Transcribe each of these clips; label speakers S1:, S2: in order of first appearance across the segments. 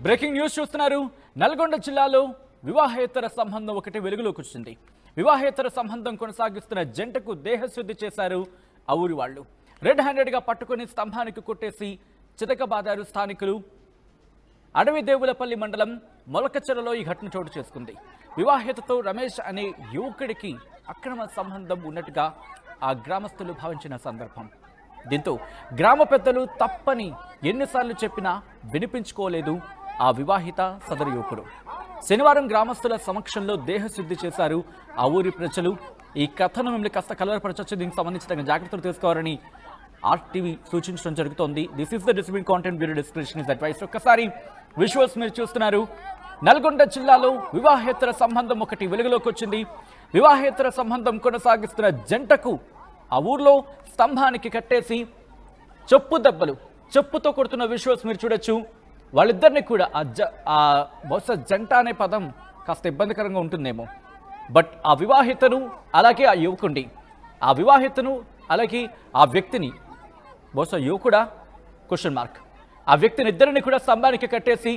S1: Breaking news చూస్తున్నారు. నల్గొండ జిల్లాలో వివాహేతర సంబంధం ఒకటి వెలుగులోకి వచ్చింది. వివాహేతర సంబంధం కొనసాగిస్తున్న జంటకు దేహశుద్ధి చేశారు ఆ ఊరి వాళ్ళు. రెడ్ హ్యాండెడ్గా పట్టుకుని స్తంభానికి కొట్టేసి చితకబాదారు స్థానికులు. అడవి దేవులపల్లి మండలం మొలకచెరలో ఈ ఘటన చోటు చేసుకుంది. వివాహేతతో రమేష్ అనే యువకుడికి అక్రమ సంబంధం ఉన్నట్టుగా ఆ గ్రామస్తులు భావించిన సందర్భం. దీంతో గ్రామ పెద్దలు తప్పని ఎన్నిసార్లు చెప్పినా వినిపించుకోలేదు ఆ వివాహిత సదరు యువకుడు. శనివారం గ్రామస్తుల సమక్షంలో దేహశుద్ధి చేశారు ఆ ఊరి ప్రజలు. ఈ కథను మిమ్మల్ని కాస్త కలవరపరచవచ్చు. దీనికి సంబంధించిన జాగ్రత్తలు తీసుకోవాలని ఆర్టీవీ సూచించడం జరుగుతోంది. This is the distribute content bureau description is advice. ఒక్కసారి విజువల్స్ మీరు చూస్తున్నారు. నల్గొండ జిల్లాలో వివాహేతర సంబంధం ఒకటి వెలుగులోకి వచ్చింది. వివాహేతర సంబంధం కొనసాగిస్తున్న జంటకు ఆ ఊర్లో స్తంభానికి కట్టేసి చెప్పుతో కొడుతున్న విజువల్స్ మీరు చూడొచ్చు. వాళ్ళిద్దరిని కూడా బహుశా జంట అనే పదం కాస్త ఇబ్బందికరంగా ఉంటుందేమో, బట్ ఆ వివాహితను అలాగే ఆ యువకుడిని, ఆ వివాహితను అలాగే ఆ వ్యక్తిని, బహుశా యువకుడా క్వశ్చన్ మార్క్, ఆ వ్యక్తిని ఇద్దరిని కూడా స్తంభానికి కట్టేసి,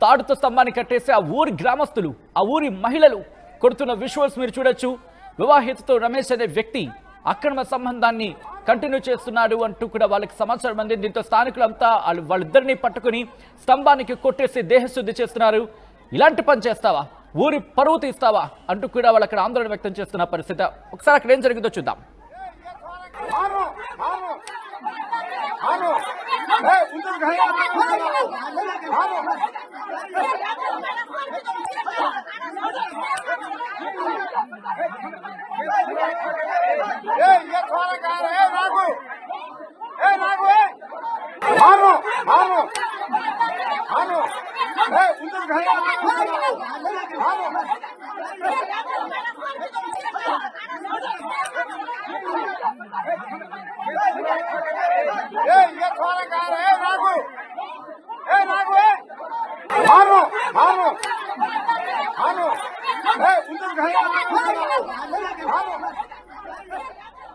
S1: తాడుతో స్తంభానికి కట్టేసి ఆ ఊరి గ్రామస్తులు, ఆ ఊరి మహిళలు కొడుతున్న విజువల్స్ మీరు చూడొచ్చు. వివాహితతో రమేష్ అనే వ్యక్తి అక్రమ సంబంధాన్ని కంటిన్యూ చేస్తున్నాడు అంటూ కూడా వాళ్ళకి సమాచారం అందింది. దీంతో స్థానికులంతా వాళ్ళిద్దరిని పట్టుకుని స్తంభానికి కొట్టేసి దేహశుద్ధి చేస్తున్నారు. ఇలాంటి పని చేస్తావా, ఊరి పరువు తీస్తావా అంటూ కూడా వాళ్ళు అక్కడ ఆందోళన వ్యక్తం చేస్తున్న పరిస్థితి. ఒకసారి అక్కడ ఏం జరిగిందో చూద్దాం.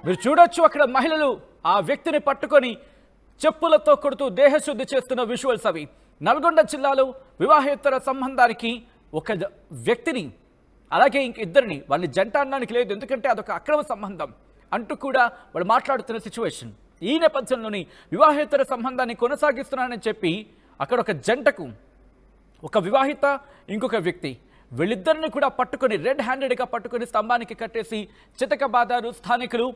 S1: మీరు చూడొచ్చు అక్కడ మహిళలు ఆ వ్యక్తిని పట్టుకొని చెప్పులతో కొడుతూ దేహశుద్ధి చేస్తున్న విజువల్స్ అవి. నల్గొండ జిల్లాలో వివాహేతర సంబంధానికి ఒక వ్యక్తిని అలాగే ఇంక ఇద్దరిని, వాళ్ళని జంట అనడానికి లేదు, ఎందుకంటే అదొక అక్రమ సంబంధం అంటూ కూడా వాళ్ళు మాట్లాడుతున్న సిచ్యువేషన్. ఈ నేపథ్యంలోని వివాహేతర సంబంధాన్ని కొనసాగిస్తున్నానని చెప్పి అక్కడ ఒక జంటకు, ఒక వివాహిత ఇంకొక వ్యక్తి, వీళ్ళిద్దరిని కూడా పట్టుకొని రెడ్ హ్యాండెడ్గా పట్టుకొని స్తంభానికి కట్టేసి చితకబాదారు స్థానికులు.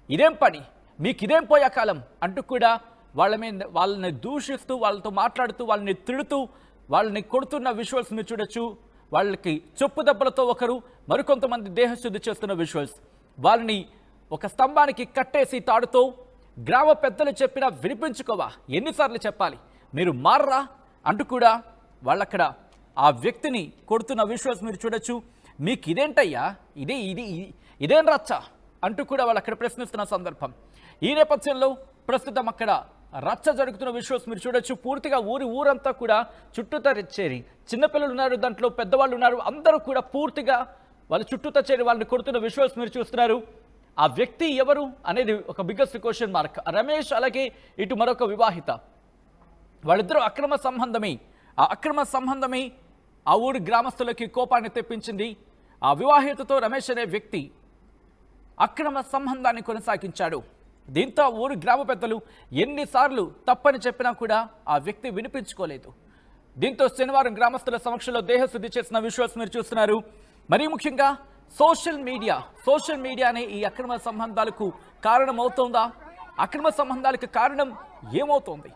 S1: ఇదేం పని, మీకు ఇదేం పోయే కాలం అంటూ కూడా వాళ్ళని దూషిస్తూ, వాళ్ళతో మాట్లాడుతూ, వాళ్ళని తిడుతూ, వాళ్ళని కొడుతున్న విజువల్స్ మీరు చూడొచ్చు. వాళ్ళకి చెప్పు దెబ్బలతో ఒకరు, మరికొంతమంది దేహశుద్ధి చేస్తున్న విజువల్స్. వాళ్ళని ఒక స్తంభానికి కట్టేసి తాడుతో, గ్రామ పెద్దలు చెప్పినా వినిపించుకోవా, ఎన్నిసార్లు చెప్పాలి, మీరు మారరా అంటూ కూడా వాళ్ళక్కడ ఆ వ్యక్తిని కొడుతున్న విజువల్స్ మీరు చూడొచ్చు. మీకు ఇదేంటయ్యా, ఇదేం రచ్చ అంటూ కూడా వాళ్ళు అక్కడ ప్రశ్నిస్తున్న సందర్భం. ఈ నేపథ్యంలో ప్రస్తుతం అక్కడ రచ్చ జరుగుతున్న విజువల్స్ మీరు చూడొచ్చు. పూర్తిగా ఊరంతా కూడా చుట్టూతా చేరి, చిన్నపిల్లలు ఉన్నారు, దాంట్లో పెద్దవాళ్ళు ఉన్నారు, అందరూ కూడా పూర్తిగా వాళ్ళ చుట్టూతా చేరి వాళ్ళని కొడుతున్న విజువల్స్ మీరు చూస్తున్నారు. ఆ వ్యక్తి ఎవరు అనేది ఒక బిగ్గెస్ట్ క్వశ్చన్ మార్క్. రమేష్ అలాగే ఇటు మరొక వివాహిత, వాళ్ళిద్దరూ అక్రమ సంబంధమే. ఆ అక్రమ సంబంధమే ఆ ఊరి గ్రామస్తులకి కోపాన్ని తెప్పించింది. ఆ వివాహితతో రమేష్ అనే వ్యక్తి అక్రమ సంబంధాన్ని కొనసాగించాడు. దీంతో ఊరి గ్రామ పెద్దలు ఎన్నిసార్లు తప్పని చెప్పినా కూడా ఆ వ్యక్తి వినిపించుకోలేదు. దీంతో శనివారం గ్రామస్తుల సమక్షంలో దేహశుద్ధి చేసిన విజువల్స్ మీరు చూస్తున్నారు. మరీ ముఖ్యంగా సోషల్ మీడియానే ఈ అక్రమ సంబంధాలకు కారణమవుతోందా, అక్రమ సంబంధాలకు కారణం ఏమవుతోంది?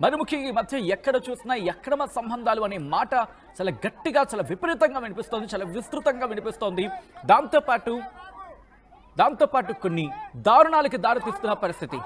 S1: మరి ముఖ్యంగా ఈ మధ్య ఎక్కడ చూసినా ఈ అక్రమ సంబంధాలు అనే మాట చాలా గట్టిగా, చాలా విపరీతంగా వినిపిస్తోంది, చాలా విస్తృతంగా వినిపిస్తోంది. దాంతోపాటు కొన్ని దారుణాలకి దారితీస్తున్న పరిస్థితి.